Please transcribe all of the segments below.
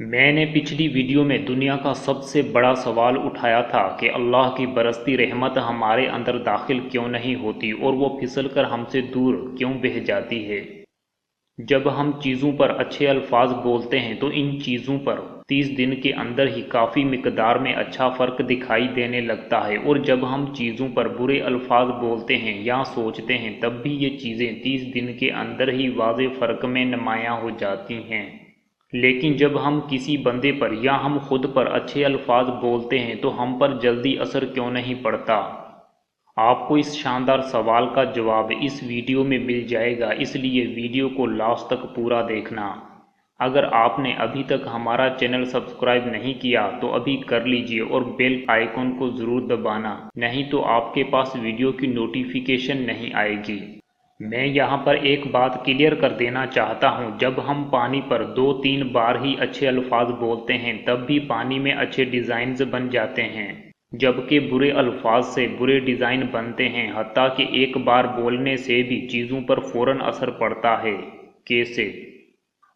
میں نے پچھلی ویڈیو میں دنیا کا سب سے بڑا سوال اٹھایا تھا کہ اللہ کی برستی رحمت ہمارے اندر داخل کیوں نہیں ہوتی اور وہ پھسل کر ہم سے دور کیوں بہہ جاتی ہے۔ جب ہم چیزوں پر اچھے الفاظ بولتے ہیں تو ان چیزوں پر 30 دن کے اندر ہی کافی مقدار میں اچھا فرق دکھائی دینے لگتا ہے، اور جب ہم چیزوں پر برے الفاظ بولتے ہیں یا سوچتے ہیں تب بھی یہ چیزیں 30 دن کے اندر ہی واضح فرق میں نمایاں ہو جاتی ہیں۔ لیکن جب ہم کسی بندے پر یا ہم خود پر اچھے الفاظ بولتے ہیں تو ہم پر جلدی اثر کیوں نہیں پڑتا؟ آپ کو اس شاندار سوال کا جواب اس ویڈیو میں مل جائے گا، اس لیے ویڈیو کو لاسٹ تک پورا دیکھنا۔ اگر آپ نے ابھی تک ہمارا چینل سبسکرائب نہیں کیا تو ابھی کر لیجئے اور بیل آئیکن کو ضرور دبانا، نہیں تو آپ کے پاس ویڈیو کی نوٹیفیکیشن نہیں آئے گی۔ میں یہاں پر ایک بات کلیئر کر دینا چاہتا ہوں، جب ہم پانی پر 2-3 بار ہی اچھے الفاظ بولتے ہیں تب بھی پانی میں اچھے ڈیزائنز بن جاتے ہیں، جبکہ برے الفاظ سے برے ڈیزائن بنتے ہیں۔ حتیٰ کہ ایک بار بولنے سے بھی چیزوں پر فوراً اثر پڑتا ہے۔ کیسے؟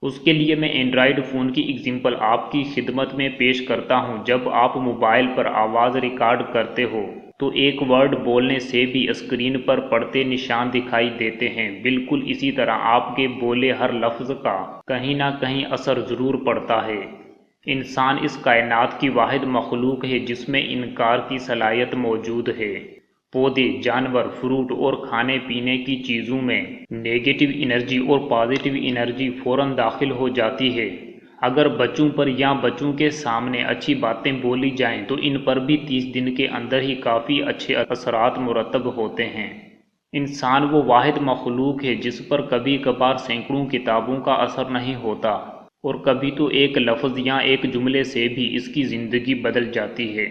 اس کے لیے میں اینڈرائیڈ فون کی ایگزامپل آپ کی خدمت میں پیش کرتا ہوں۔ جب آپ موبائل پر آواز ریکارڈ کرتے ہو تو ایک ورڈ بولنے سے بھی اسکرین پر پڑتے نشان دکھائی دیتے ہیں، بالکل اسی طرح آپ کے بولے ہر لفظ کا کہیں نہ کہیں اثر ضرور پڑتا ہے۔ انسان اس کائنات کی واحد مخلوق ہے جس میں انکار کی صلاحیت موجود ہے۔ پودے، جانور، فروٹ اور کھانے پینے کی چیزوں میں نیگیٹو انرجی اور پازیٹیو انرجی فوراً داخل ہو جاتی ہے۔ اگر بچوں پر یا بچوں کے سامنے اچھی باتیں بولی جائیں تو ان پر بھی 30 دن کے اندر ہی کافی اچھے اثرات مرتب ہوتے ہیں۔ انسان وہ واحد مخلوق ہے جس پر کبھی کبھار سینکڑوں کتابوں کا اثر نہیں ہوتا، اور کبھی تو ایک لفظ یا ایک جملے سے بھی اس کی زندگی بدل جاتی ہے۔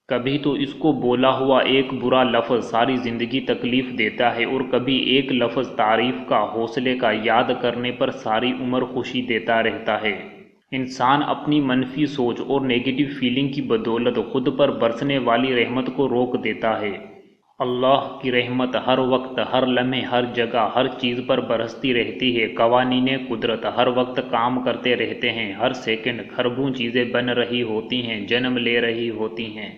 کبھی تو اس کو بولا ہوا ایک برا لفظ ساری زندگی تکلیف دیتا ہے، اور کبھی ایک لفظ تعریف کا، حوصلے کا یاد کرنے پر ساری عمر خوشی دیتا رہتا ہے۔ انسان اپنی منفی سوچ اور نیگیٹو فیلنگ کی بدولت خود پر برسنے والی رحمت کو روک دیتا ہے۔ اللہ کی رحمت ہر وقت، ہر لمحے، ہر جگہ، ہر چیز پر برستی رہتی ہے۔ قوانین قدرت ہر وقت کام کرتے رہتے ہیں، ہر سیکنڈ کھربوں چیزیں بن رہی ہوتی ہیں، جنم لے رہی ہوتی ہیں۔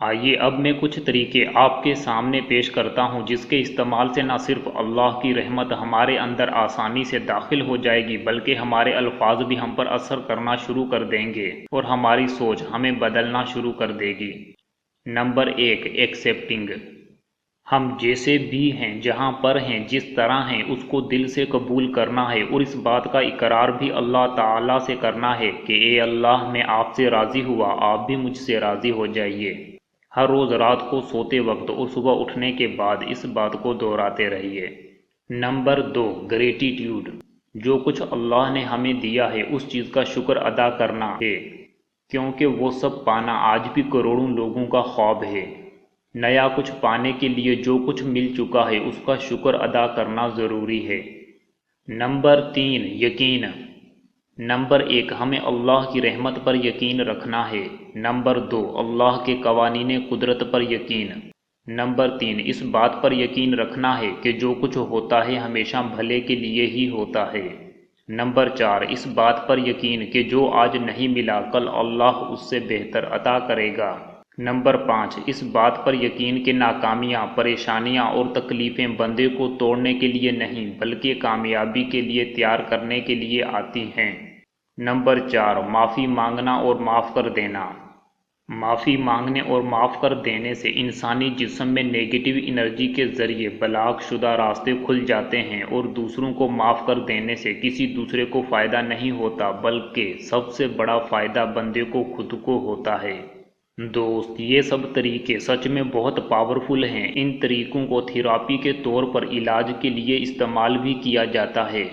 آئیے اب میں کچھ طریقے آپ کے سامنے پیش کرتا ہوں جس کے استعمال سے نہ صرف اللہ کی رحمت ہمارے اندر آسانی سے داخل ہو جائے گی بلکہ ہمارے الفاظ بھی ہم پر اثر کرنا شروع کر دیں گے اور ہماری سوچ ہمیں بدلنا شروع کر دے گی۔ Number 1، accepting. ہم جیسے بھی ہیں، جہاں پر ہیں، جس طرح ہیں، اس کو دل سے قبول کرنا ہے، اور اس بات کا اقرار بھی اللہ تعالیٰ سے کرنا ہے کہ اے اللہ، میں آپ سے راضی ہوا، آپ بھی مجھ سے راضی ہو جائیے۔ ہر روز رات کو سوتے وقت اور صبح اٹھنے کے بعد اس بات کو دہراتے رہیے۔ Number 2، gratitude. جو کچھ اللہ نے ہمیں دیا ہے اس چیز کا شکر ادا کرنا ہے، کیونکہ وہ سب پانا آج بھی کروڑوں لوگوں کا خواب ہے۔ نیا کچھ پانے کے لیے جو کچھ مل چکا ہے اس کا شکر ادا کرنا ضروری ہے۔ نمبر 3، یقین۔ نمبر 1، ہمیں اللہ کی رحمت پر یقین رکھنا ہے۔ نمبر 2، اللہ کے قوانین قدرت پر یقین۔ نمبر 3، اس بات پر یقین رکھنا ہے کہ جو کچھ ہوتا ہے ہمیشہ بھلے کے لیے ہی ہوتا ہے۔ نمبر 4، اس بات پر یقین کہ جو آج نہیں ملا کل اللہ اس سے بہتر عطا کرے گا۔ نمبر 5، اس بات پر یقین کہ ناکامیاں، پریشانیاں اور تکلیفیں بندے کو توڑنے کے لیے نہیں بلکہ کامیابی کے لیے تیار کرنے کے لیے آتی ہیں۔ نمبر 4، معافی مانگنا اور معاف کر دینا۔ معافی مانگنے اور معاف کر دینے سے انسانی جسم میں نیگیٹو انرجی کے ذریعے بلاک شدہ راستے کھل جاتے ہیں، اور دوسروں کو معاف کر دینے سے کسی دوسرے کو فائدہ نہیں ہوتا بلکہ سب سے بڑا فائدہ بندے کو خود کو ہوتا ہے۔ دوست، یہ سب طریقے سچ میں بہت پاورفل ہیں۔ ان طریقوں کو تھیراپی کے طور پر علاج کے لیے استعمال بھی کیا جاتا ہے،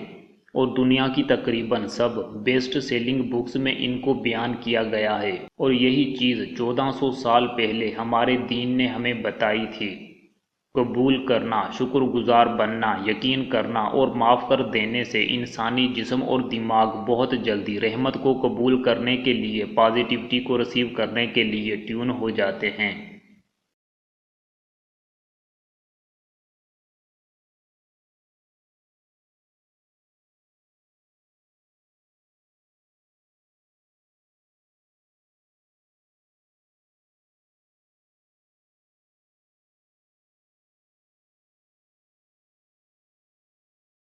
اور دنیا کی تقریباً سب بیسٹ سیلنگ بکس میں ان کو بیان کیا گیا ہے، اور یہی چیز 1400 سال پہلے ہمارے دین نے ہمیں بتائی تھی۔ قبول کرنا، شکر گزار بننا، یقین کرنا اور معاف کر دینے سے انسانی جسم اور دماغ بہت جلدی رحمت کو قبول کرنے کے لیے، پازیٹیوٹی کو ریسیو کرنے کے لیے ٹیون ہو جاتے ہیں۔